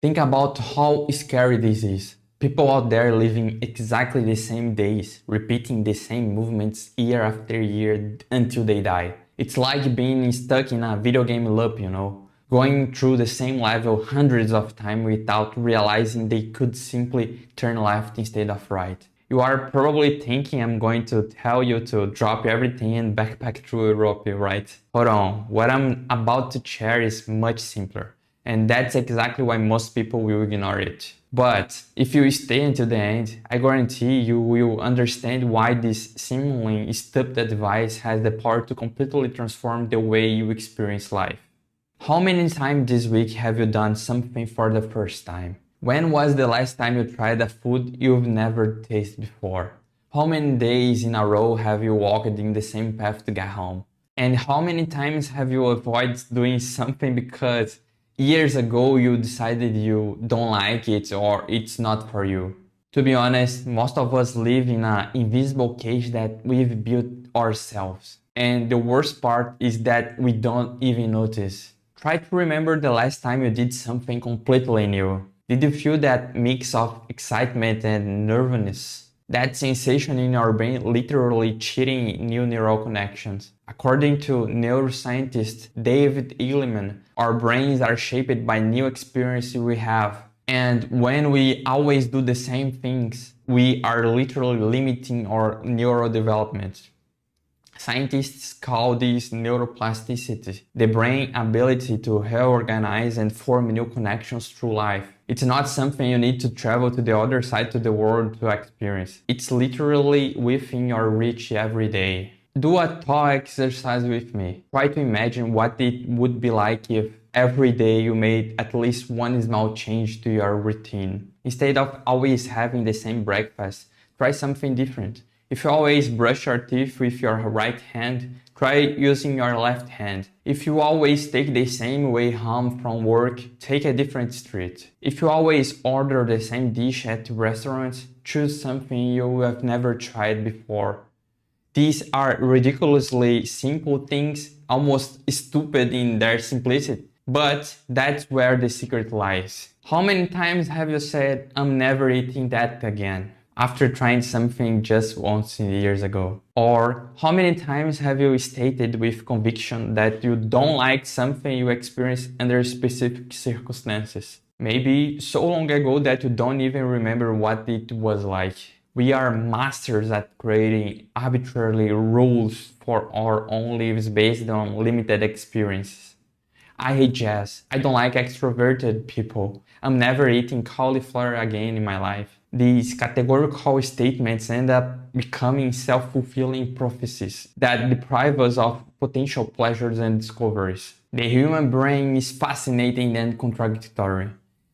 Think about how scary this is. People out there living exactly the same days, repeating the same movements year after year until they die. It's like being stuck in a video game loop, going through the same level hundreds of times without realizing they could simply turn left instead of right. You are probably thinking I'm going to tell you to drop everything and backpack through Europe, right? Hold on, what I'm about to share is much simpler. And that's exactly why most people will ignore it. But if you stay until the end, I guarantee you will understand why this seemingly stupid advice has the power to completely transform the way you experience life. How many times this week have you done something for the first time? When was the last time you tried a food you've never tasted before? How many days in a row have you walked in the same path to get home? And how many times have you avoided doing something because years ago you decided you don't like it or it's not for you? To be honest, most of us live in an invisible cage that we've built ourselves. And the worst part is that we don't even notice. Try to remember the last time you did something completely new. Did you feel that mix of excitement and nervousness? That sensation in our brain literally cheating new neural connections. According to neuroscientist David Eagleman, our brains are shaped by new experiences we have. And when we always do the same things, we are literally limiting our neural development. Scientists call this neuroplasticity, the brain's ability to reorganize and form new connections through life. It's not something you need to travel to the other side of the world to experience. It's literally within your reach every day. Do a thought exercise with me. Try to imagine what it would be like if every day you made at least one small change to your routine. Instead of always having the same breakfast, try something different. If you always brush your teeth with your right hand, try using your left hand. If you always take the same way home from work, take a different street. If you always order the same dish at restaurants, choose something you have never tried before. These are ridiculously simple things, almost stupid in their simplicity. But that's where the secret lies. How many times have you said, "I'm never eating that again," after trying something just once years ago? Or how many times have you stated with conviction that you don't like something you experienced under specific circumstances? Maybe so long ago that you don't even remember what it was like. We are masters at creating arbitrary rules for our own lives based on limited experiences. I hate jazz. I don't like extroverted people. I'm never eating cauliflower again in my life. These categorical statements end up becoming self-fulfilling prophecies that deprive us of potential pleasures and discoveries. The human brain is fascinating and contradictory.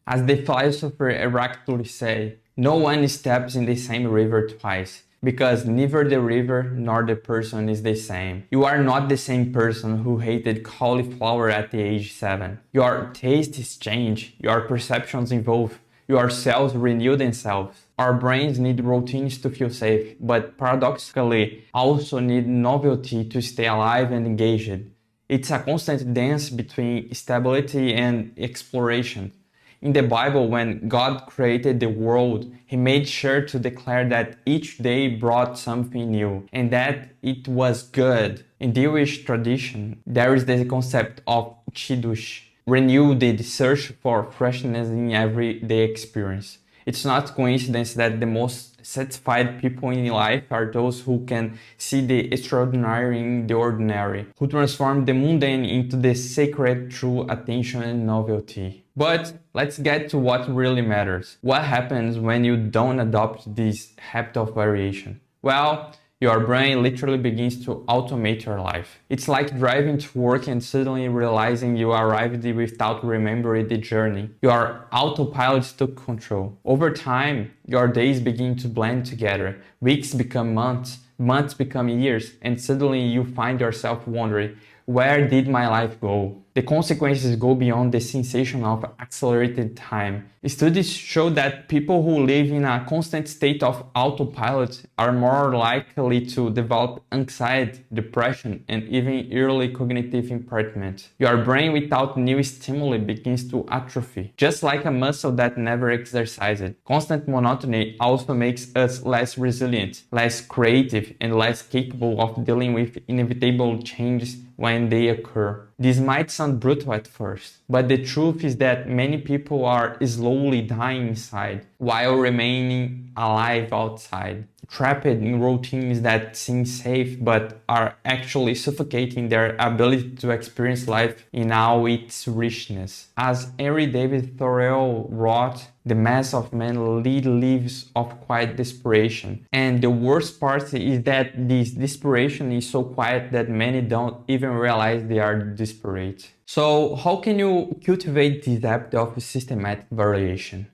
As the philosopher Heraclitus said, no one steps in the same river twice, because neither the river nor the person is the same. You are not the same person who hated cauliflower at the age 7. Your tastes change, your perceptions evolve, your cells renew themselves. Our brains need routines to feel safe, but paradoxically also need novelty to stay alive and engaged. It's a constant dance between stability and exploration. In the Bible, when God created the world, He made sure to declare that each day brought something new and that it was good. In Jewish tradition, there is the concept of Chiddush, renew the search for freshness in everyday experience. It's not coincidence that the most satisfied people in life are those who can see the extraordinary in the ordinary, who transform the mundane into the sacred through attention and novelty. But let's get to what really matters. What happens when you don't adopt this habit of variation? Well, your brain literally begins to automate your life. It's like driving to work and suddenly realizing you arrived without remembering the journey. Your autopilot took control. Over time, your days begin to blend together. Weeks become months, months become years, and suddenly you find yourself wondering, where did my life go? The consequences go beyond the sensation of accelerated time. Studies show that people who live in a constant state of autopilot are more likely to develop anxiety, depression, and even early cognitive impairment. Your brain without new stimuli begins to atrophy, just like a muscle that never exercised. Constant monotony also makes us less resilient, less creative, and less capable of dealing with inevitable changes when they occur. This might sound brutal at first, but the truth is that many people are slowly dying inside while remaining alive outside, trapped in routines that seem safe but are actually suffocating their ability to experience life in all its richness. As Henry David Thoreau wrote, the mass of men lead lives of quiet desperation. And the worst part is that this desperation is so quiet that many don't even realize they are desperate. So how can you cultivate this habit of systematic variation?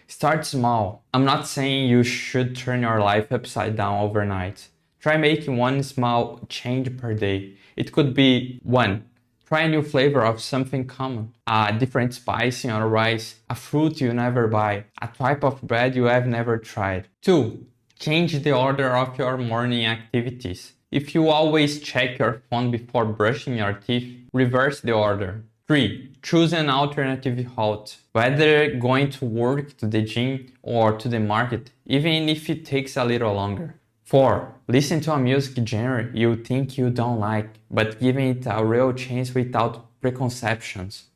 Start small. I'm not saying you should turn your life upside down overnight. Try making one small change per day. It could be 1. Try a new flavor of something common. A different spice in your rice, a fruit you never buy, a type of bread you have never tried. 2. Change the order of your morning activities. If you always check your phone before brushing your teeth, reverse the order. 3. Choose an alternative route, whether going to work, to the gym, or to the market, even if it takes a little longer. 4. Listen to a music genre you think you don't like, but giving it a real chance without preconceptions.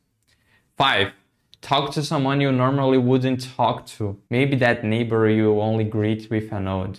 5. Talk to someone you normally wouldn't talk to, maybe that neighbor you only greet with a nod.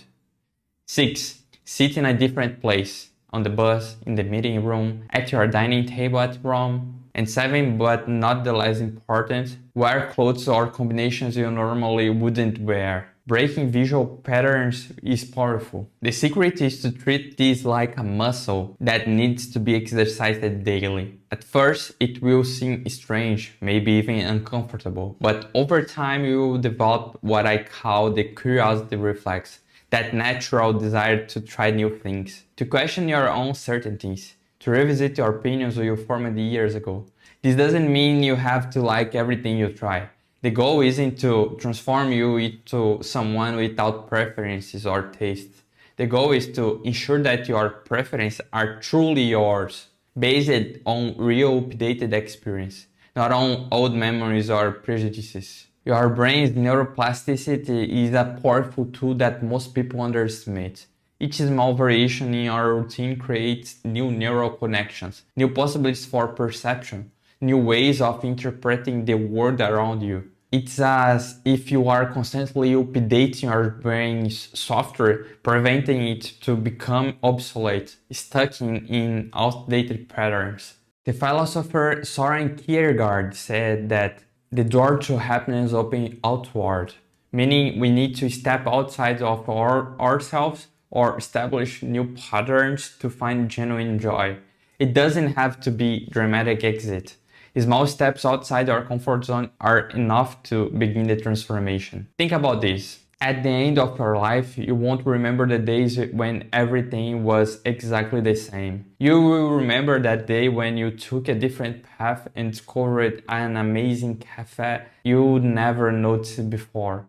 6. Sit in a different place, on the bus, in the meeting room, at your dining table at home. And 7, but not the less important, wear clothes or combinations you normally wouldn't wear. Breaking visual patterns is powerful. The secret is to treat this like a muscle that needs to be exercised daily. At first, it will seem strange, maybe even uncomfortable, but over time you will develop what I call the curiosity reflex, that natural desire to try new things, to question your own certainties, to revisit your opinions you formed years ago. This doesn't mean you have to like everything you try. The goal isn't to transform you into someone without preferences or tastes. The goal is to ensure that your preferences are truly yours, based on real updated experience, not on old memories or prejudices. Your brain's neuroplasticity is a powerful tool that most people underestimate. Each small variation in your routine creates new neural connections, new possibilities for perception, new ways of interpreting the world around you. It's as if you are constantly updating your brain's software, preventing it to become obsolete, stuck in outdated patterns. The philosopher Soren Kierkegaard said that the door to happiness opens outward, meaning we need to step outside of ourselves or establish new patterns to find genuine joy. It doesn't have to be dramatic exit. Small steps outside our comfort zone are enough to begin the transformation. Think about this. At the end of your life, you won't remember the days when everything was exactly the same. You will remember that day when you took a different path and discovered an amazing cafe you would never noticed before.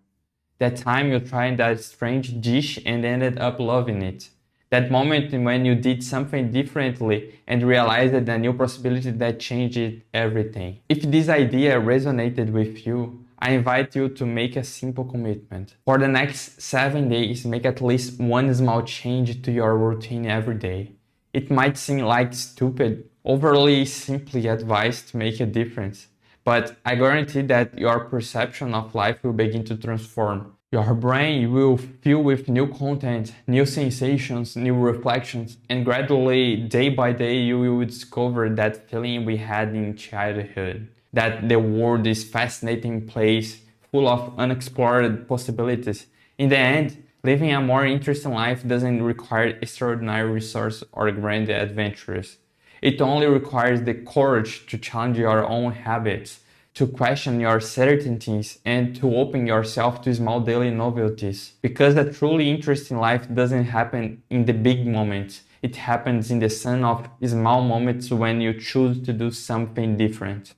That time you tried that strange dish and ended up loving it. That moment when you did something differently and realized a new possibility that changed everything. If this idea resonated with you, I invite you to make a simple commitment. For the next 7 days, make at least one small change to your routine every day. It might seem like stupid, overly simply advice to make a difference, but I guarantee that your perception of life will begin to transform. Your brain will fill with new content, new sensations, new reflections, and gradually, day by day, you will discover that feeling we had in childhood. That the world is a fascinating place, full of unexplored possibilities. In the end, living a more interesting life doesn't require extraordinary resources or grand adventures. It only requires the courage to challenge your own habits, to question your certainties, and to open yourself to small daily novelties. Because a truly interesting life doesn't happen in the big moments, It happens in the sum of small moments when you choose to do something different.